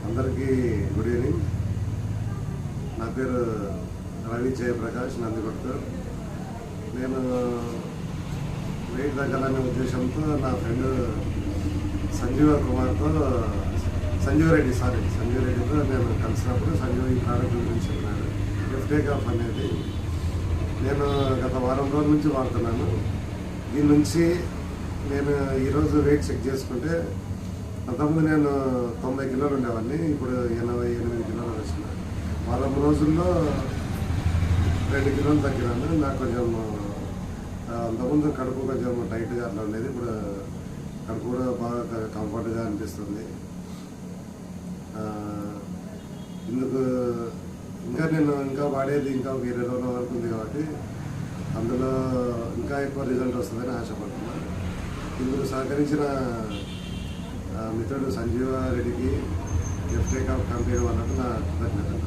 అందరికీ good evening. నా పేరు రవి జయప్రకాష్ నందికొట్కూరు. నేను వెయిట్ తగ్గాలనే ఉద్దేశంతో నా ఫ్రెండ్ సంజీవ్ రెడ్డితో నేను కలిసినప్పుడు సంజీవ్ ఈ ప్రోడక్ట్ గురించి చెప్పినాడు. ఎఫ్టేకాఫ్ అనేది నేను గత వారం రోజుల నుంచి వాడుతున్నాను. దీని నుంచి నేను ఈరోజు వెయిట్ చెక్ చేసుకుంటే అంతకుముందు నేను 90 కిలోలు ఉండేవాడిని, ఇప్పుడు 88 కిలోలు వచ్చిన. వారం రోజుల్లో 2 కిలోలు తగ్గినాను. నాకు కొంచెం అంతకుముందు కడుపు కొంచెం టైట్గా అట్లా ఉండేది, ఇప్పుడు కడుపు కూడా బాగా కంఫర్ట్గా అనిపిస్తుంది. ఇందుకు నేను వాడేది ఇంకా 20 రోజుల వరకు ఉంది కాబట్టి అందులో ఇంకా ఎక్కువ రిజల్ట్ వస్తుందని ఆశపడుతున్నాను. ఇందుకు సహకరించిన మిత్రుడు సంజీవ రెడ్డికి ఎఫ్టేకాఫ్ కంపెనీ వాళ్ళకు నా కృతజ్ఞతలు.